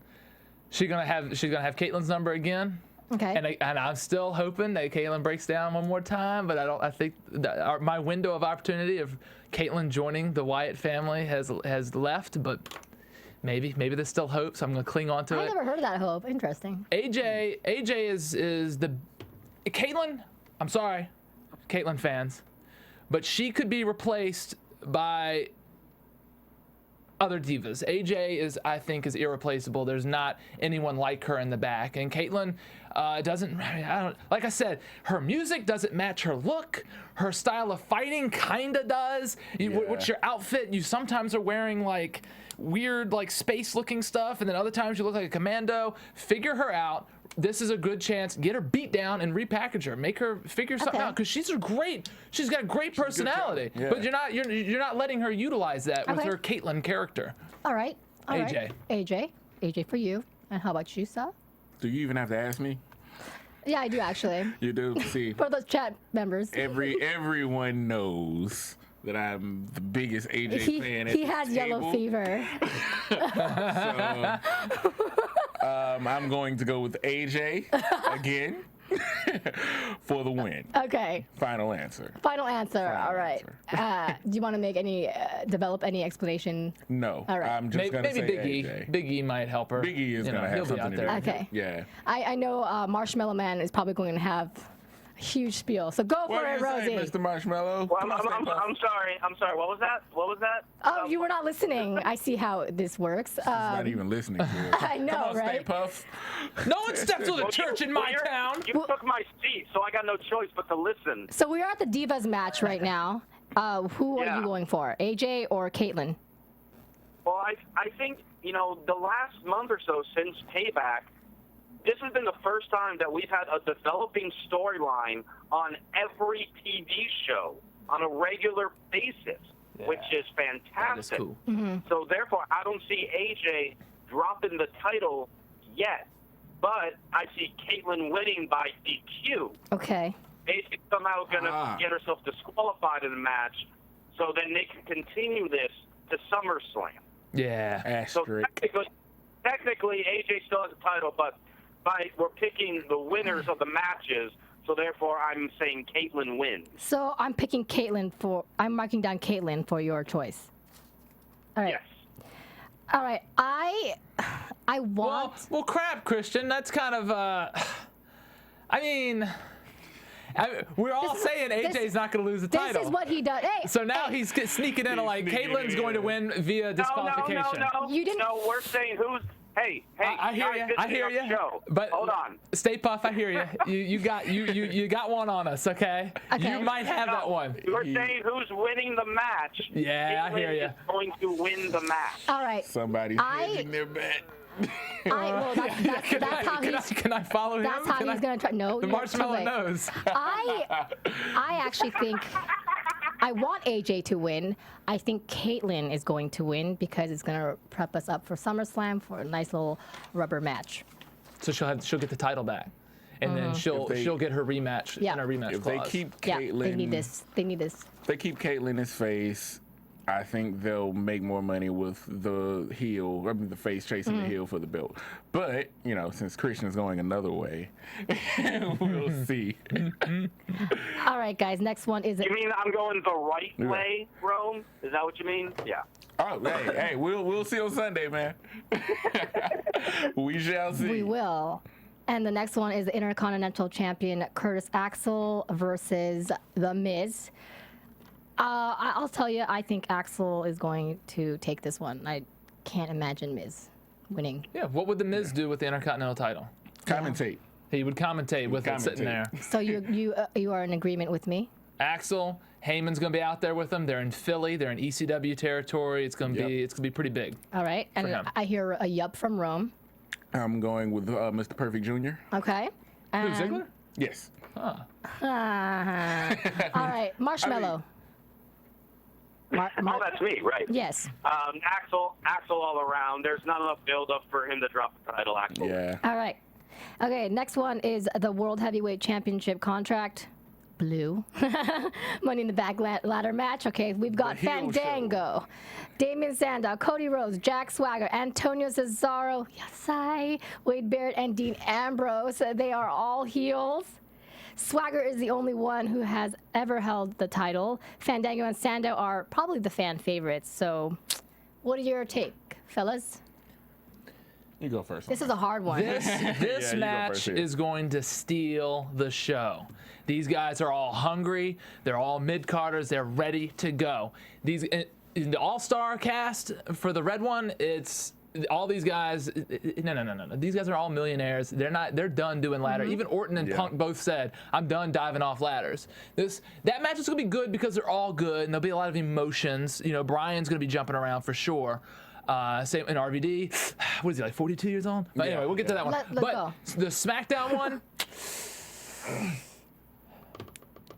She's gonna have Caitlyn's number again. Okay. And I'm still hoping that Caitlyn breaks down one more time, but I think that my window of opportunity of Caitlyn joining the Wyatt family has left, but Maybe there's still hope, so I'm gonna cling on to I it. never heard of that hope. Interesting. AJ is the Caitlyn. I'm sorry, Caitlyn fans, but she could be replaced by other divas. AJ I think is irreplaceable. There's not anyone like her in the back, and Caitlyn doesn't. I don't. Like I said, her music doesn't match her look. Her style of fighting kinda does. What's your outfit? You sometimes are wearing like weird like space looking stuff, and then other times you look like a commando. Figure her out. This is a good chance. Get her beat down and repackage her. Make her figure something out, because she's got a great personality. Yeah. But you're not letting her utilize that with Okay. her Caitlyn character. All right. All AJ. right. AJ for you. And how about you, Sal? Do you even have to ask me? Yeah, I do actually. You do. See, For the chat members. everyone knows that I'm the biggest AJ fan. He at has this yellow table. fever. I'm going to go with AJ again for the win. Okay. Final answer. Final answer. Final All right. Do you want to make develop any explanation? No. All right. I'm just going to Maybe say Big E. AJ. Big E might help her. Big E is going to have he'll be something out to there. do with it. Okay. Yeah. I know Marshmallow Man is probably going to have a huge spiel. So go What for are it, you Rosie. saying, Mr. Marshmallow? Well, Come on, stay puft. I'm sorry. What was that? What was that? Oh, you were not listening. I see how this works. Not even listening to it. I know, Come on, right? Stay Puft. No one steps to the church in my town. You took my seat, so I got no choice but to listen. So we are at the Divas match right now. Who are Yeah. you going for, AJ or Caitlyn? Well, I think, the last month or so since Payback, this has been the first time that we've had a developing storyline on every TV show on a regular basis, which is fantastic. That is cool. So therefore, I don't see AJ dropping the title yet, but I see Caitlyn winning by DQ. Okay. AJ somehow going to get herself disqualified in the match, so then they can continue this to SummerSlam. Yeah. So Asterisk. technically, AJ still has the title, but we're picking the winners of the matches, so therefore I'm saying Caitlyn wins. So I'm picking Caitlyn I'm marking down Caitlyn for your choice. All right. Yes. All right. I want. Well, crap, Christian. That's kind of. I mean, we're all saying AJ's not going to lose the title. This is what he does. Hey. So now hey, he's sneaking in like sneaking Caitlyn's in. going to win via disqualification. No. You didn't- No, we're saying who's. Hey, I hear guys, you. this I is hear your you. show. But hold on. Stay Puff. I hear you. You got one on us. Okay. Okay. You might have that one. We're saying who's winning the match. Yeah, I Caitlyn hear ya. is going to win the match. all right. Somebody's hedging their bet. Well, that's how he's. Can I follow him? That's how Can he's I- gonna try. No, The you're too marshmallow late. knows. I actually think I want AJ to win. I think Caitlyn is going to win because it's gonna prep us up for SummerSlam for a nice little rubber match. So she'll get the title back, and then she'll get her rematch Yeah. in her rematch If they clause. keep Yeah, Caitlyn, they need this. They need this. if they keep Caitlyn as face, I think they'll make more money with the heel, the face chasing the heel for the belt. But, since Christian is going another way, we'll see. All right, guys. Next one is. You mean I'm going the right way, Rome? Is that what you mean? Yeah. Oh, hey, we'll see on Sunday, man. We shall see. We will. And the next one is the Intercontinental Champion Curtis Axel versus The Miz. I'll tell you, I think Axel is going to take this one. I can't imagine Miz winning. Yeah. What would the Miz do with the Intercontinental title? Commentate. He would commentate with it sitting there. So you are in agreement with me? Axel, Heyman's gonna be out there with them. They're in Philly. They're in ECW territory. It's gonna be pretty big. All right. And him. I hear a yup from Rome. I'm going with Mr. Perfect Jr. Okay. Who, And- Ziggler? Yes. All right. Marshmallow. Oh, that's me, right? Yes. Axel all around. There's not enough build-up for him to drop the title, Axel. Yeah. All right. Okay, next one is the World Heavyweight Championship contract. Blue. Money in the Bank ladder match. Okay, we've got heel Fandango, Damien Sandow, Cody Rhodes, Jack Swagger, Antonio Cesaro, Wade Barrett, and Dean Ambrose. They are all heels. Swagger is the only one who has ever held the title. Fandango and Sandow are probably the fan favorites. So, what are your take, fellas? You go first. This is a hard one. This Yeah, you go match first here. is going to steal the show. These guys are all hungry. They're all mid-carders. They're ready to go. These in the all-star cast for the red one, it's all these guys. No. These guys are all millionaires. They're done doing ladder. Even Orton and Punk both said, "I'm done diving off ladders." That match is gonna be good because they're all good, and there'll be a lot of emotions. You know, Bryan's gonna be jumping around for sure. Same in RVD. What is he, like 42 years old? But anyway, we'll get to that one. Let's but go. the SmackDown one,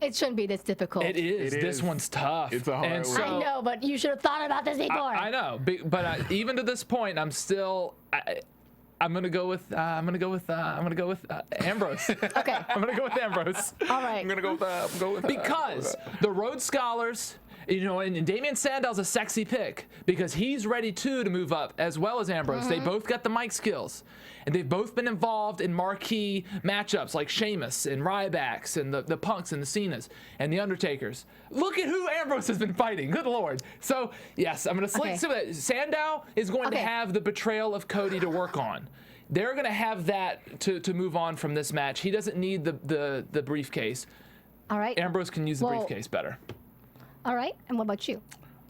It shouldn't be this difficult. it is. It This is. one's tough. It's a hard And one. I know, but you should have thought about this before. I know, but even to this point, I'm still. I'm gonna go with Ambrose. Okay. I'm gonna go with Ambrose. All right. I'm gonna go with Because the Rhodes Scholars, you know, and Damian Sandow's a sexy pick because he's ready to move up as well as Ambrose. They both got the mic skills, and they've both been involved in marquee matchups like Sheamus and Ryback's and the Punks and the Cenas and the Undertakers. Look at who Ambrose has been fighting. Good Lord. So yes, I'm gonna Okay. so that Sandow is going to Okay. have the betrayal of Cody to work on. They're going to have that to move on from this match. He doesn't need the briefcase. All right. Ambrose can use the Well- briefcase better. All right. And what about you?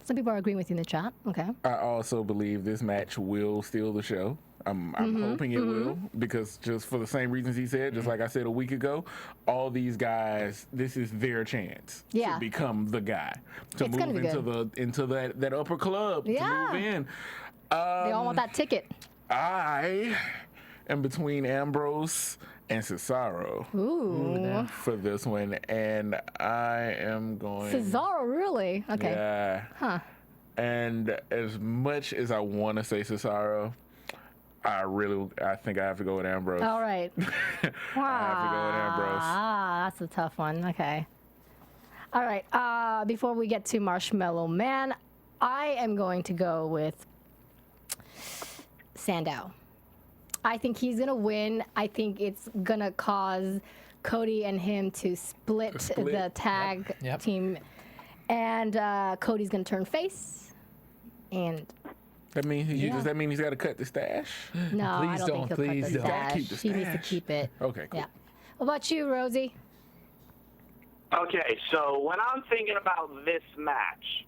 Some people are agreeing with you in the chat. Okay. I also believe this match will steal the show. I'm hoping it will, because just for the same reasons he said, just like I said a week ago, all these guys, this is their chance Yeah. to become the guy, to It's gonna move be into that upper club, Yeah. to move in. They all want that ticket. I am between Ambrose and Cesaro Ooh. for this one, and I am going. Cesaro, really? Okay. Yeah. Huh. And as much as I want to say Cesaro, I think I have to go with Ambrose. All right. I have to go with Ambrose. Ah, that's a tough one. Okay. All right. Before we get to Marshmallow Man, I am going to go with Sandow. I think he's going to win. I think it's going to cause Cody and him to split the tag Yep. team. And Cody's going to turn face. And That means does that mean he's got to cut the stash? no, I Please don't don't, think he'll please cut the don't. stash. Keep the He needs to stash. keep it. Okay, cool. Yeah. What about you, Rosie? Okay, so when I'm thinking about this match,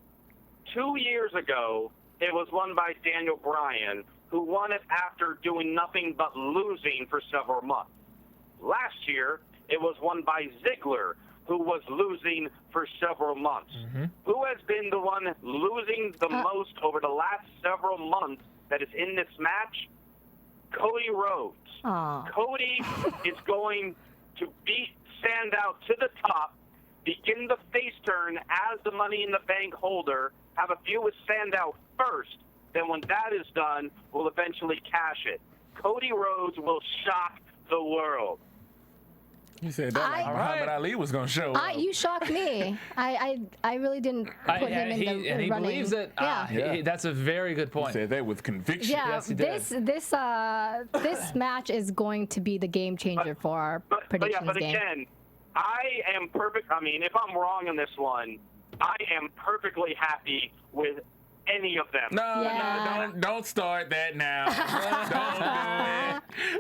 2 years ago, it was won by Daniel Bryan, who won it after doing nothing but losing for several months. Last year, it was won by Ziggler, who was losing for several months. Who has been the one losing the most over the last several months that is in this match? Cody Rhodes. Aw. Cody is going to beat Sandow to the top, begin the face turn as the Money in the Bank holder, have a feud with Sandow first, then when that is done, we'll eventually cash it. Cody Rhodes will shock the world. You said that like Muhammad Ali was going to show up. You shocked me. I really didn't put him in the and he running. believes it. Yeah. That's a very good point. Said that with conviction. Yeah, Yes, he did. this match is going to be the game changer for our predictions but game. again, I am perfect. I mean, if I'm wrong on this one, I am perfectly happy with any of them. Yeah. No, don't start that now. Don't do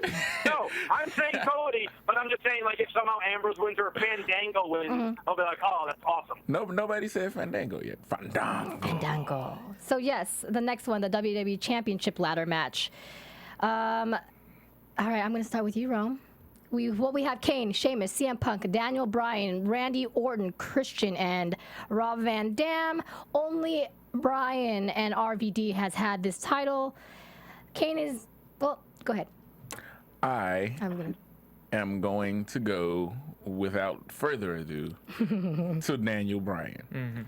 it. No, I'm saying Cody, but I'm just saying, like, if somehow Ambrose wins or Fandango wins, I'll be like, oh, that's awesome. Nobody said Fandango yet. Fandango. So yes, the next one, the WWE Championship ladder match. All right, I'm going to start with you, Rome. We have Kane, Sheamus, CM Punk, Daniel Bryan, Randy Orton, Christian, and Rob Van Dam. Only Bryan and RVD has had this title. Kane is, well, go ahead. I am going to go, without further ado, to Daniel Bryan.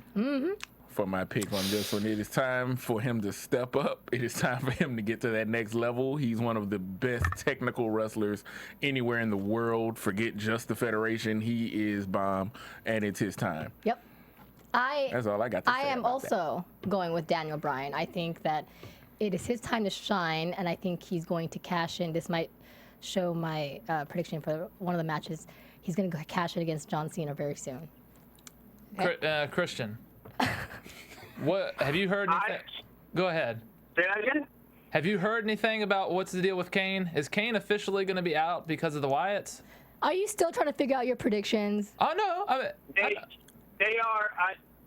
For my pick on this one. It is time for him to step up. It is time for him to get to that next level. He's one of the best technical wrestlers anywhere in the world. Forget just the Federation. He is bomb, and it's his time. Yep. That's all I got to say. I am about that. also going with Daniel Bryan. I think that it is his time to shine, and I think he's going to cash in. This might show my prediction for one of the matches. He's going to cash it against John Cena very soon. Christian, what have you heard? Anything? Go ahead. Say that again? Have you heard anything about what's the deal with Kane? Is Kane officially going to be out because of the Wyatts? Are you still trying to figure out your predictions? Oh no, They are.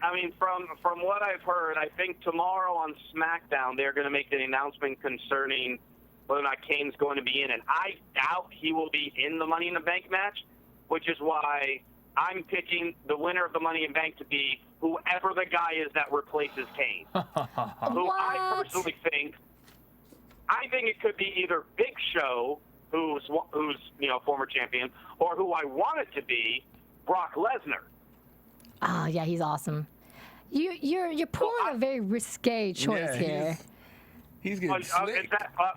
I mean, from what I've heard, I think tomorrow on SmackDown they're going to make an announcement concerning whether or not Kane's going to be in, and I doubt he will be in the Money in the Bank match, which is why I'm picking the winner of the Money in the Bank to be whoever the guy is that replaces Kane. Who I personally think it could be either Big Show, who's former champion, or who I want it to be, Brock Lesnar. Oh, yeah, he's awesome. You're pulling a very risque choice here. He's getting slick.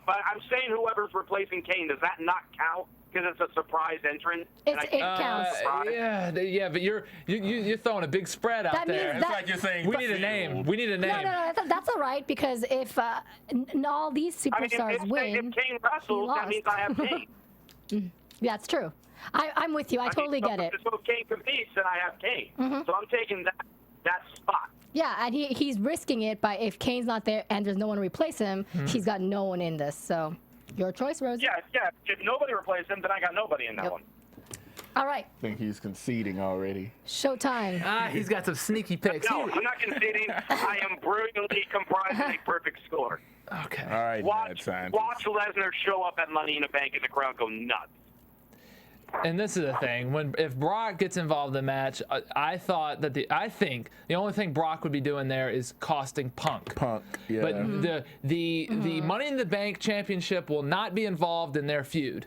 But I'm saying whoever's replacing Kane, does that not count? Because it's a surprise entrant. It counts. Yeah, but you're throwing a big spread out That there. means It's like you're saying We need a name. We need a name. No, that's all right, because if all these superstars if win, Kane wrestles, that means I have Kane. yeah, it's true. I'm with you. I totally get it. So if Kane competes, then I have Kane. So I'm taking that spot. Yeah, and he's risking it by if Kane's not there and there's no one to replace him, he's got no one in this. So your choice, Rose. Yeah. If nobody replaces him, then I got nobody in that one. All right. I think he's conceding already. Showtime. He's got some sneaky picks. No, I'm not conceding. I am brilliantly comprising a perfect score. Okay. All right, Watch Lesnar show up at Money in the Bank and the crowd go nuts. And this is the thing: if Brock gets involved in the match, I think the only thing Brock would be doing there is costing Punk. Yeah. But the Money in the Bank Championship will not be involved in their feud.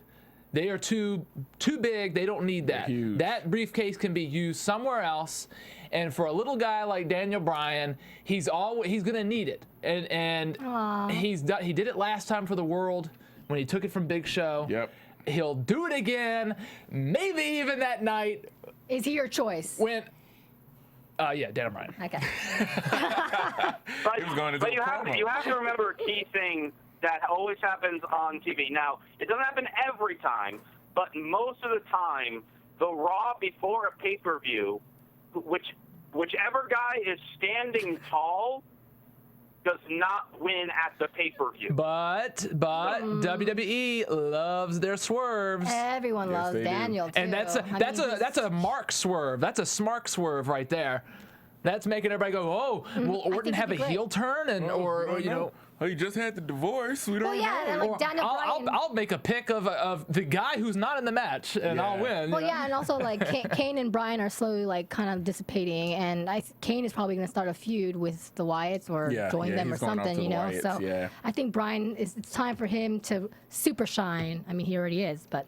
They are too big. They don't need that. Huge. That briefcase can be used somewhere else. And for a little guy like Daniel Bryan, he's gonna need it. And he did it last time for the World when he took it from Big Show. Yep. He'll do it again, maybe even that night. Is he your choice? When, yeah, Daniel Bryan. Okay. But you have to remember a key thing that always happens on TV. Now, it doesn't happen every time, but most of the time, the Raw before a pay-per-view, whichever guy is standing tall does not win at the pay-per-view. But WWE loves their swerves. Everyone loves Daniel too. And that's a Mark swerve. That's a smart swerve right there. That's making everybody go, oh, will Orton have a heel turn or you know? Oh, you just had the divorce. We don't know. and like Daniel Bryan. I'll make a pick of the guy who's not in the match, and I'll win. Well, yeah, and also like Kane and Bryan are slowly like kind of dissipating, and Kane is probably going to start a feud with the Wyatts or join them or something, you know. Wyatts, so I think Bryan it's time for him to super shine. I mean, he already is, but.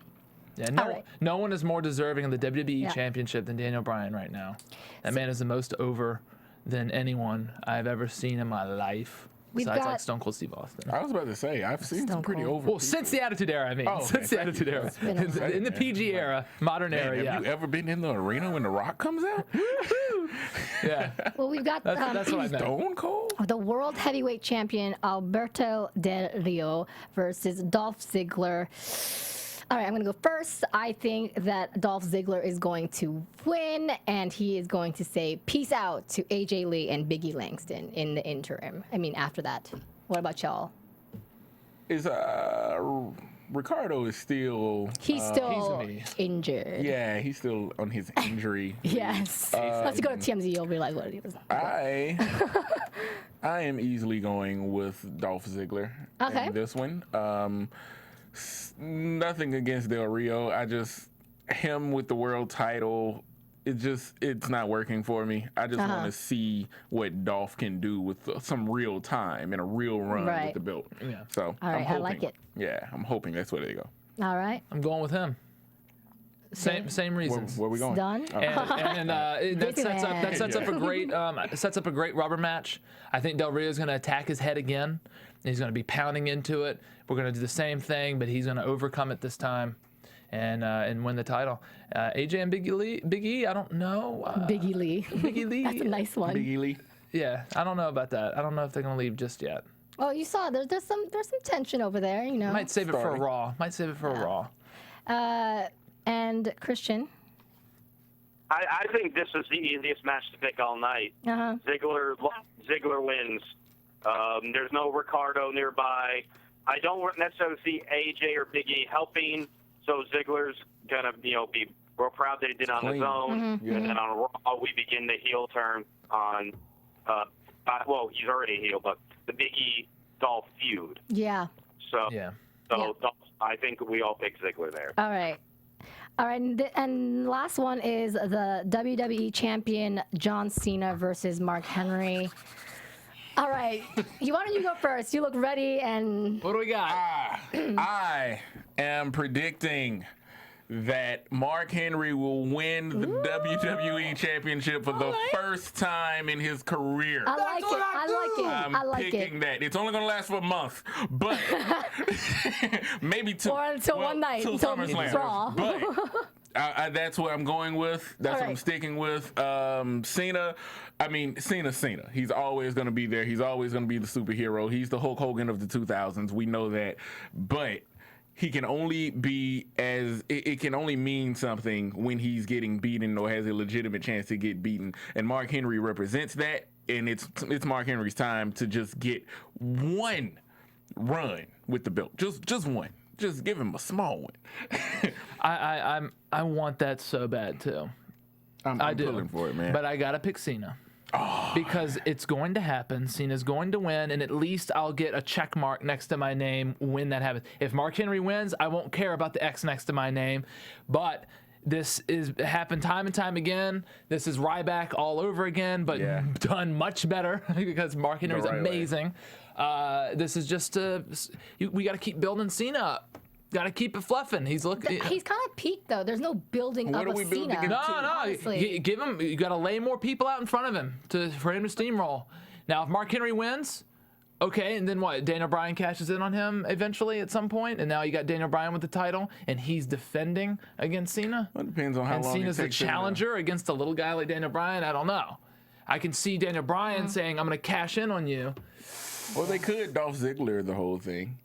Yeah, no one is more deserving of the WWE Championship than Daniel Bryan right now. That man is the most over than anyone I've ever seen in my life. Besides like Stone Cold Steve Austin. I was about to say, I've seen some pretty over. Well, since the Attitude Era, I mean. Since the Attitude Era. In the PG era, modern era, Have you ever been in the arena when The Rock comes out? Yeah. Well, we've got that's what I meant. Stone Cold? the World Heavyweight Champion Alberto Del Rio versus Dolph Ziggler. All right, I'm going to go first. I think that Dolph Ziggler is going to win, and he is going to say peace out to AJ Lee and Biggie Langston in the interim. I mean, after that. What about y'all? Ricardo is still... He's still injured. Yeah, he's still on his injury. Yes. Once you go to TMZ, you'll realize what it is. I am easily going with Dolph Ziggler in this one. Nothing against Del Rio. Him with the world title, it's not working for me. I just want to see what Dolph can do with some real time and a real run with the belt. Yeah. So all right, I'm hoping, I like it. Yeah, I'm hoping that's where they go. All right. I'm going with him. Same reasons. Where we going? Done. And that sets up a great rubber match. I think Del Rio's going to attack his head again. He's going to be pounding into it. We're going to do the same thing, but he's going to overcome it this time and win the title. AJ and Big E, I don't know. Biggie Lee. Biggie Lee. That's a nice one. Biggie Lee. Yeah, I don't know about that. I don't know if they're going to leave just yet. Well, you saw there's some tension over there, you know. Might save it for a Raw. And Christian. I think this is the easiest match to pick all night. Ziggler wins. There's no Ricardo nearby. I don't necessarily see AJ or Big E helping. So Ziggler's gonna, be real proud that he did on his own, and then on Raw we begin the heel turn on. Well, he's already a heel, but the Big E Dolph feud. Yeah. So Yeah. Dolph, I think we all pick Ziggler there. All right. And last one is the WWE champion John Cena versus Mark Henry. All right. Why don't you go first? You look ready and... What do we got? I am predicting that Mark Henry will win the WWE Championship for the first time in his career. I like it. I'm I like picking it. that. It's only going to last for a month, but maybe two. Or until one night, till until SummerSlam. Raw. But that's what I'm going with. That's what I'm sticking with. Cena. I mean, Cena. He's always going to be there. He's always going to be the superhero. He's the Hulk Hogan of the 2000s. We know that. But he can only be it can only mean something when he's getting beaten or has a legitimate chance to get beaten. And Mark Henry represents that. And it's Mark Henry's time to just get one run with the belt. Just one. Just give him a small one. I want that so bad too. I'm pulling for it, man. But I gotta pick Cena. Because it's going to happen. Cena's going to win, and at least I'll get a check mark next to my name when that happens. If Mark Henry wins, I won't care about the X next to my name. But this is happened time and time again. This is Ryback all over again, but done much better because Mark Henry's amazing. This is just we got to keep building Cena up. Got to keep it fluffing. He's looking. He's kind of peaked though. There's no building up of Cena. No. Give him. You got to lay more people out in front of him for him to steamroll. Now, if Mark Henry wins, okay, and then what? Daniel Bryan cashes in on him eventually at some point, and now you got Daniel Bryan with the title, and he's defending against Cena. Well, it depends on how long. And Cena's the challenger against a little guy like Daniel Bryan. I don't know. I can see Daniel Bryan saying, "I'm going to cash in on you." Well, they could Dolph Ziggler the whole thing.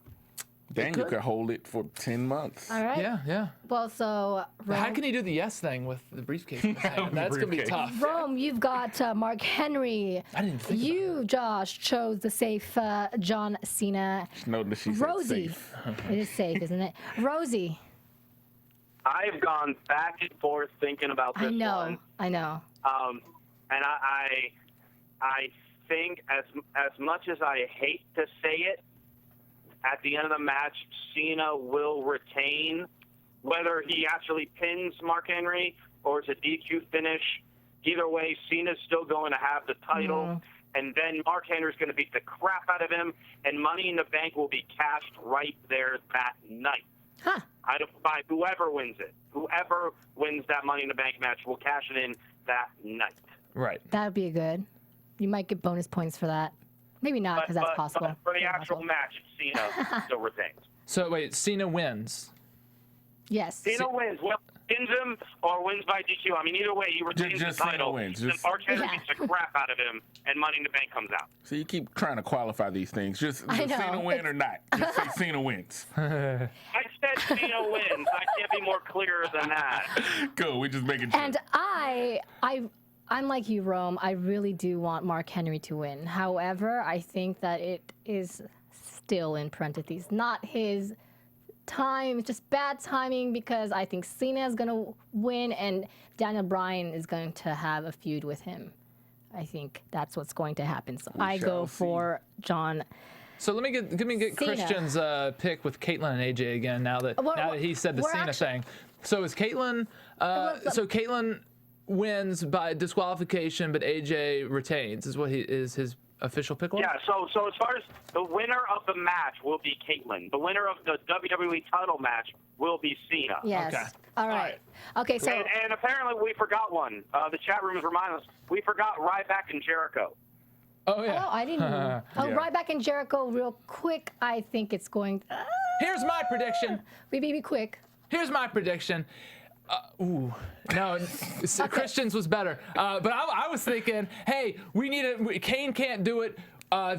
Daniel could hold it for 10 months. All right. Yeah. Well, so Rome, How can he do the yes thing with the briefcase? In his hand? That's gonna be tough. Rome, you've got Mark Henry. I didn't think You, Josh, chose the safe John Cena. Note that she said Rosie, safe. it is safe, isn't it? Rosie. I've gone back and forth thinking about this one. I know. And I think as much as I hate to say it, at the end of the match, Cena will retain. Whether he actually pins Mark Henry or it's a DQ finish, either way, Cena's still going to have the title. And then Mark Henry's going to beat the crap out of him, and Money in the Bank will be cashed right there that night. Huh. By whoever wins it. Whoever wins that Money in the Bank match will cash it in that night. Right. That would be good. You might get bonus points for that. Maybe not, because that's possible. But for the actual match, Cena still retains. So wait, Cena wins. Yes. Cena wins. Well, wins him or wins by DQ. I mean, either way, he retains Just the Cena title. wins. Then Mark Henry beats the crap out of him, and Money in the Bank comes out. So you keep trying to qualify these things. Just I know. Cena win or not. Just say Cena wins. I said Cena wins. I can't be more clear than that. Cool. We just making sure. And I'm like you, Rome. I really do want Mark Henry to win. However, I think that it is still in parentheses, not his time, just bad timing, because I think Cena is going to win and Daniel Bryan is going to have a feud with him. I think that's what's going to happen. So I go for John. So let me get Cena. Christian's pick with Caitlyn and AJ again. Now that he said the Cena thing. So is Caitlyn? So Caitlyn wins by disqualification, but AJ retains. Is what his official pick was? Yeah, so as far as the winner of the match will be Caitlyn. The winner of the WWE title match will be Cena. Yes. Okay. All right. Okay, so. And apparently we forgot one. The chat room is reminding us. We forgot Ryback and Jericho. Oh, yeah. Oh, I didn't. Ryback and Jericho, real quick. I think it's going. Here's my prediction. We be quick. Here's my prediction. No, Christian's was better. But I was thinking, hey, Kane can't do it.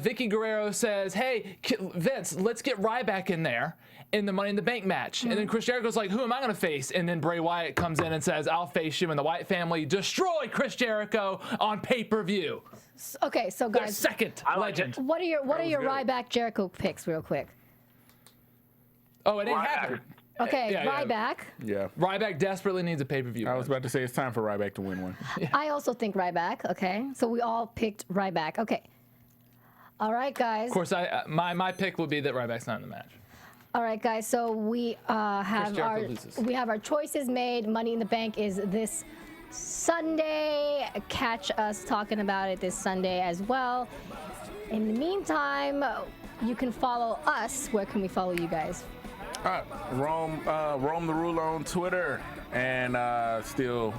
Vicky Guerrero says, hey, Vince, let's get Ryback in there in the Money in the Bank match. And then Chris Jericho's like, who am I going to face? And then Bray Wyatt comes in and says, I'll face you. And the Wyatt family destroy Chris Jericho on pay-per-view. Okay, so Their guys, second legend. what are your Ryback Jericho picks, real quick? Oh, it ain't happening. Okay, Yeah, yeah. Ryback. Yeah. Ryback desperately needs a pay-per-view. I was about to say it's time for Ryback to win one. I also think Ryback. Okay, so we all picked Ryback. Okay. All right, guys. Of course, my pick would be that Ryback's not in the match. All right, guys. So we have our choices made. Money in the Bank is this Sunday. Catch us talking about it this Sunday as well. In the meantime, you can follow us. Where can we follow you guys? Rome the Ruler on Twitter, and still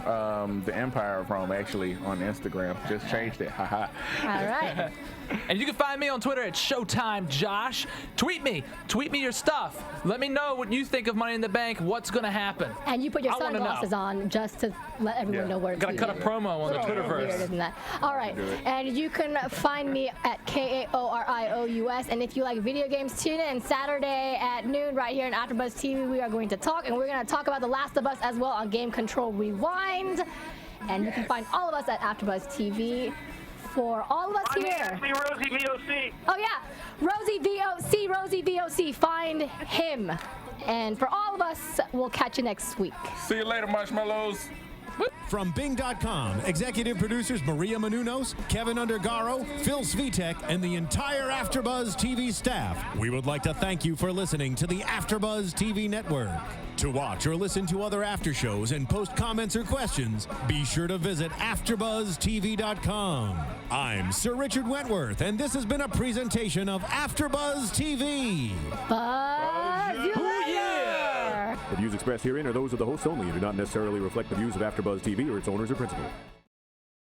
the Empire of Rome actually on Instagram. Just changed it. Haha. All right. And you can find me on Twitter at Showtime Josh. Tweet me your stuff. Let me know what you think of Money in the Bank. What's gonna happen? And you put your I wanna sunglasses know. on just to let everyone know where it's Gotta cut a promo on the Twitterverse. Weird, isn't that? All right. And you can find me at KAORIOUS. And if you like video games, tune in Saturday at noon right here on AfterBuzz TV. We are going to talk, and we're going to talk about The Last of Us as well on Game Control Rewind. And you can find all of us at AfterBuzz TV. For all of us here. Rosie VOC. Oh yeah, Rosie VOC. Find him. And for all of us, we'll catch you next week. See you later, marshmallows. From Bing.com, executive producers Maria Menounos, Kevin Undergaro, Phil Svitek, and the entire AfterBuzz TV staff, we would like to thank you for listening to the AfterBuzz TV network. To watch or listen to other after shows and post comments or questions, be sure to visit AfterBuzzTV.com. I'm Sir Richard Wentworth, and this has been a presentation of AfterBuzz TV. Buzz you later. The views expressed herein are those of the hosts only and do not necessarily reflect the views of AfterBuzz TV or its owners or principals.